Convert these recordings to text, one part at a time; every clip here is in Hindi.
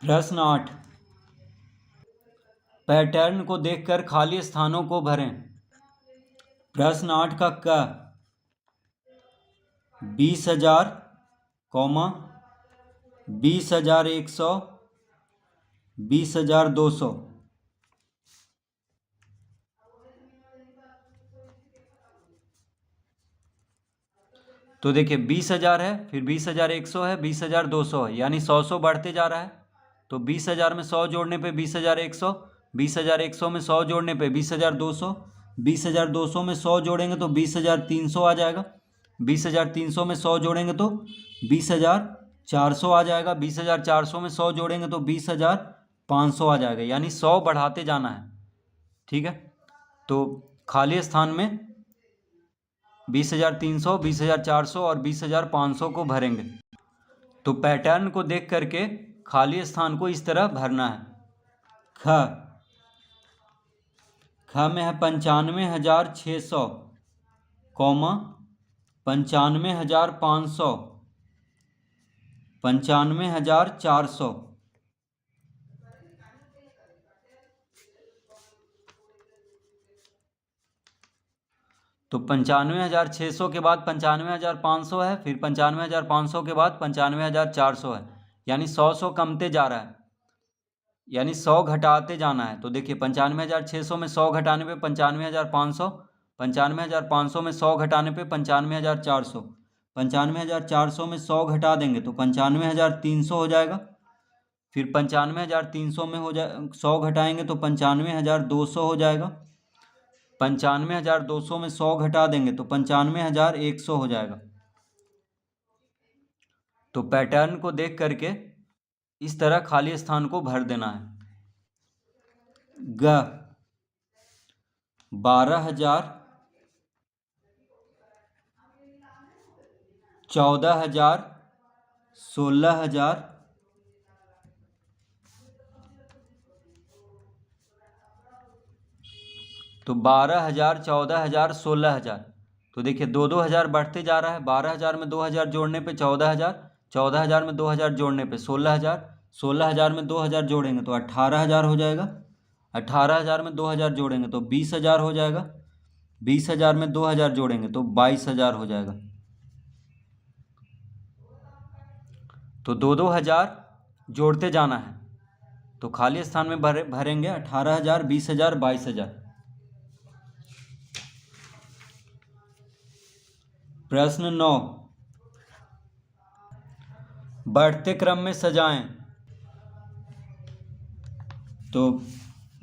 प्रश्न 8, पैटर्न को देखकर खाली स्थानों को भरें। प्रश्न 8 का क 20,000, 20,100, 20,200। तो देखिए 20,000 है, फिर 20,100 है, 20,200 है, यानी 100 बढ़ते जा रहा है। तो 20,000 में 100 जोड़ने पे 20,100, 20,100 में 100 जोड़ने पे 20,200, 20,200 में 100 जोड़ेंगे तो 20,300 आ जाएगा। 20,300 में 100 जोड़ेंगे तो 20,400 आ जाएगा। 20,400 में 100 जोड़ेंगे तो 20,500 आ जाएगा, यानी 100 बढ़ाते जाना है। ठीक है, तो खाली स्थान में 20,300, 20,400 और 20,500 को भरेंगे। तो पैटर्न को देख करके खाली स्थान को इस तरह भरना है। ख में है 95,600, 95,500, 95,400। तो 95,600 के बाद 95,500 है, फिर 95,500 के बाद 95,400 है, यानी 100 कमते जा रहा है, यानी 100 घटाते जाना है। तो देखिए 95,600 में 100 घटाने पे 95,500, 95,500 में 100 घटाने पे 95,400, 95,400 में 100 घटा देंगे तो 95,300 हो जाएगा। फिर 95,300 में 100 घटाएंगे तो 95,200 हो जाएगा। 95,200 में 100 घटा देंगे तो 95,100 हो जाएगा। तो पैटर्न को देख करके इस तरह खाली स्थान को भर देना है। 12,000, 14,000, 16,000, तो 12,000, 14,000, 16,000। तो देखिए 2,000 बढ़ते जा रहा है। 12,000 में 2,000 जोड़ने पे 14,000, 14,000 में 2,000 जोड़ने पे 16,000, 16,000 में 2,000 जोड़ेंगे तो 18,000 हो जाएगा। 18,000 में 2,000 जोड़ेंगे तो 20,000 हो जाएगा। 20,000 में 2,000 जोड़ेंगे तो 22,000 हो जाएगा। तो 2,000 जोड़ते जाना है। तो खाली स्थान में भरेंगे 18,000, 20,000, 22,000। प्रश्न 9, बढ़ते क्रम में सजाएं। तो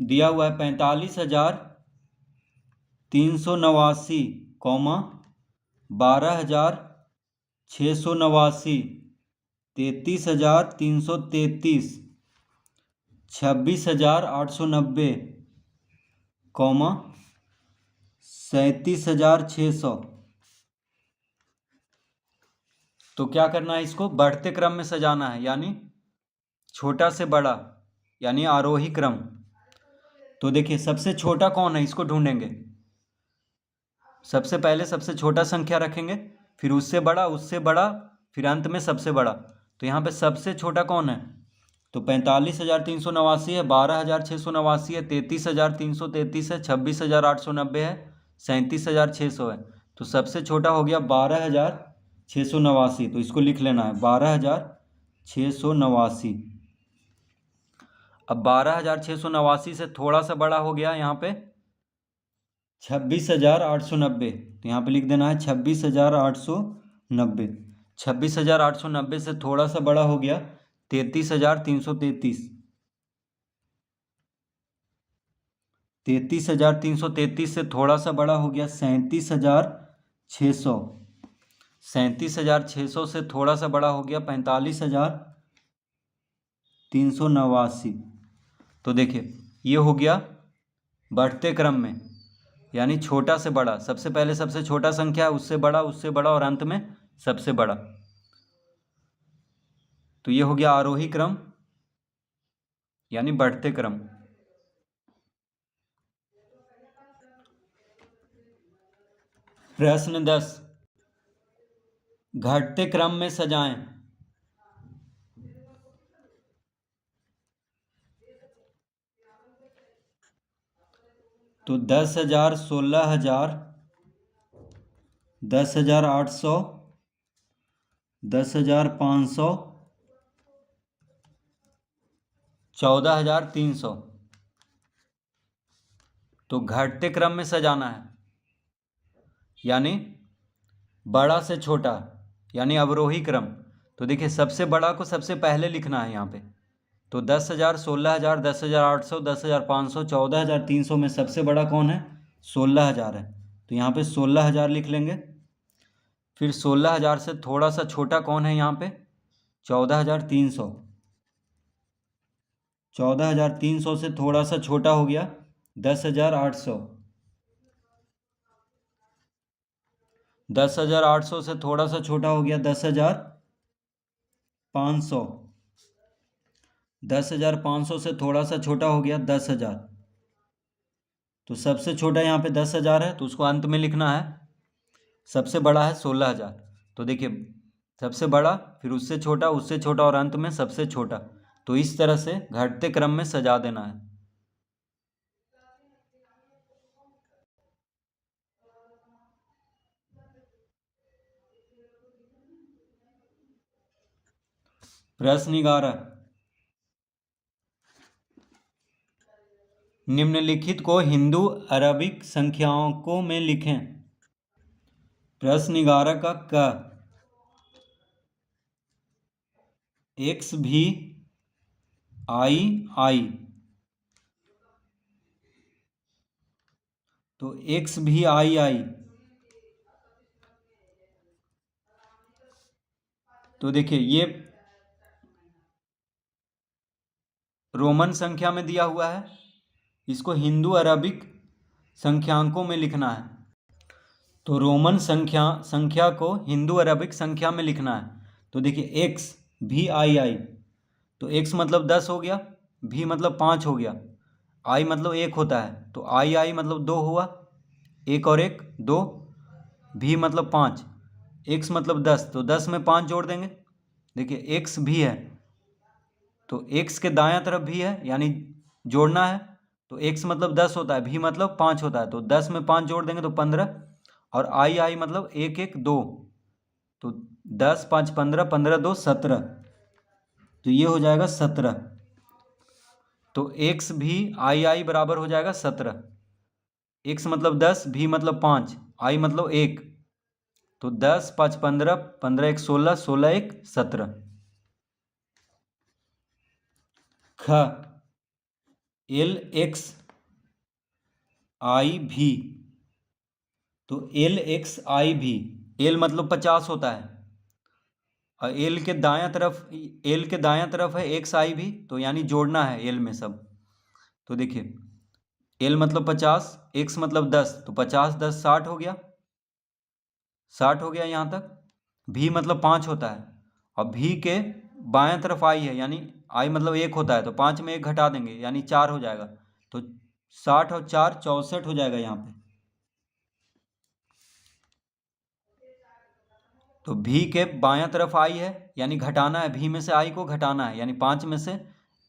दिया हुआ है 45,389, 12,689, 33,333, 26,890, 37,600। तो क्या करना है, इसको बढ़ते क्रम में सजाना है, यानी छोटा से बड़ा, यानी आरोही क्रम। तो देखिए सबसे छोटा कौन है, इसको ढूंढेंगे। सबसे पहले सबसे छोटा संख्या रखेंगे, फिर उससे बड़ा, उससे बड़ा, फिर अंत में सबसे बड़ा। तो यहाँ पे सबसे छोटा कौन है, तो 45,389 है, 12,689 है, 33,333 है, 26,890 है, 37,600 है। तो सबसे छोटा हो गया 12,689। तो इसको लिख लेना है 12,689। अब 12,689 से थोड़ा सा बड़ा हो गया यहाँ पे 26,890। तो यहाँ पे लिख देना है 26,890। 26,890 से थोड़ा सा बड़ा हो गया 33,333। 33,333 से थोड़ा सा बड़ा हो गया 37,600। 37,600 से थोड़ा सा बड़ा हो गया 45,389। तो देखिए ये हो गया बढ़ते क्रम में, यानी छोटा से बड़ा। सबसे पहले सबसे छोटा संख्या, उससे बड़ा, उससे बड़ा, और अंत में सबसे बड़ा। तो ये हो गया आरोही क्रम, यानी बढ़ते क्रम। प्रश्न 10, घटते क्रम में सजाएं। तो 10,000, 16,000, 10,800, 10,500, 14,300। तो घटते क्रम में सजाना है, यानी बड़ा से छोटा, यानी अवरोही क्रम। तो देखिए सबसे बड़ा को सबसे पहले लिखना है यहाँ पे। तो 10,000, 16,000, 10,800, 10,500, 14,300 में सबसे बड़ा कौन है? 16,000 है। तो यहाँ पे 16,000 लिख लेंगे। फिर 16,000 से थोड़ा सा छोटा कौन है यहाँ पे? 14,300। 14,300 से थोड़ा सा छोटा हो गया 10,800। 10,800 से थोड़ा सा छोटा हो गया 10,500। 10,500 से थोड़ा सा छोटा हो गया 10,000। तो सबसे छोटा यहाँ पे 10,000 है, तो उसको अंत में लिखना है। सबसे बड़ा है 16,000। तो देखिए सबसे बड़ा, फिर उससे छोटा और अंत में सबसे छोटा। तो इस तरह से घटते क्रम में सजा देना है। प्रश्न 11, निम्नलिखित को हिंदू अरबिक संख्याओं में लिखें। प्रश्न 11 का क, एक्स भी आई। तो एक्स भी आई। तो देखिए ये रोमन संख्या में दिया हुआ है, इसको हिंदू अरबिक संख्यांकों में लिखना है। तो रोमन संख्या को हिंदू अरबिक संख्या में लिखना है। तो देखिए एक्स भी आई। तो एक्स मतलब 10 हो गया, भी मतलब 5 हो गया, आई मतलब 1 होता है, तो आई मतलब 2 हुआ, 1 और 1 2, भी मतलब 5, एक्स मतलब 10, तो 10 में 5 जोड़ देंगे। देखिए एक्स भी है, तो एक्स के दायां तरफ भी है, यानी जोड़ना है। तो एक्स मतलब 10 होता है, भी मतलब 5 होता है, तो 10 में 5 जोड़ देंगे तो 15, और आई मतलब 1 1 2, तो 10 5 15, 15 2 17, तो ये हो जाएगा 17। तो एक्स भी आई बराबर हो जाएगा 17। एक्स मतलब 10, भी मतलब 5, आई मतलब 1, तो 10 5 15, 15 1 16, 16 1 17। ख, एल एक्स आई भी। तो एल एक्स आई भी, एल मतलब 50 होता है, और एल के दायां तरफ है एक्स आई भी, तो यानी जोड़ना है एल में सब। तो देखिए एल मतलब 50, एक्स मतलब 10, तो 50 10 60 हो गया, 60 हो गया यहाँ तक। भी मतलब 5 होता है, और भी के बायां तरफ आई है, यानी आई मतलब 1 होता है, तो 5 में 1 घटा देंगे, यानी 4 हो जाएगा। तो 60 और 4 64 हो जाएगा यहाँ पे। तो भी के बायां तरफ आई है, यानी घटाना है, भी में से आई को घटाना है, यानी 5 में से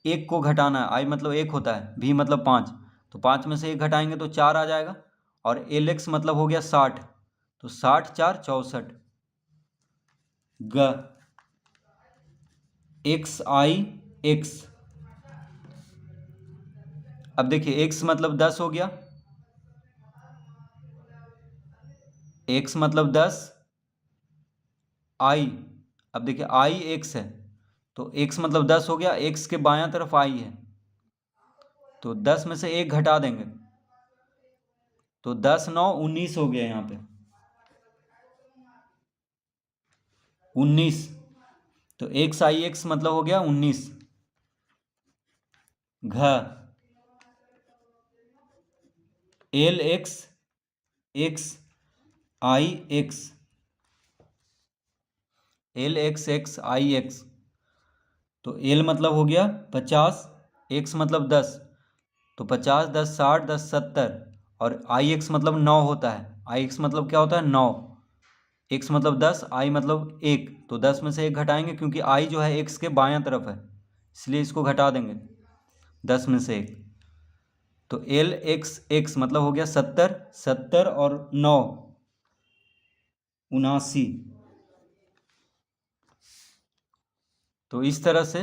1 को घटाना है। आई मतलब 1 होता है, भी मतलब 5, तो 5 में से 1 घटाएंगे तो 4 आ जाएगा। और एल एक्स मतलब हो गया 60, तो 60 4 64। ग, एक्स आई एक्स। अब देखिए एक्स मतलब 10 हो गया, एक्स मतलब 10 आई। अब देखिए आई एक्स है, तो एक्स मतलब 10 हो गया, एक्स के बायां तरफ आई है, तो 10 में से 1 घटा देंगे, तो 10 9 19 हो गया यहाँ पे 19। तो एक्स आई एक्स मतलब हो गया 19। घ, एल एक्स एक्स आई एक्स, एल एक्स एक्स आई एक्स। तो एल मतलब हो गया 50, एक्स मतलब 10, तो 50 10 60 10 70, और आई एक्स मतलब 9 होता है। आई एक्स मतलब क्या होता है? 9। एक्स मतलब 10, आई मतलब 1, तो 10 में से 1 घटाएंगे, क्योंकि आई जो है एक्स के बायां तरफ है, इसलिए इसको घटा देंगे 10 में से 1। तो एल एक्स एक्स मतलब हो गया 70, 70 और 9 79। तो इस तरह से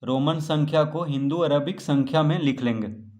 रोमन संख्या को हिंदू अरबिक संख्या में लिख लेंगे।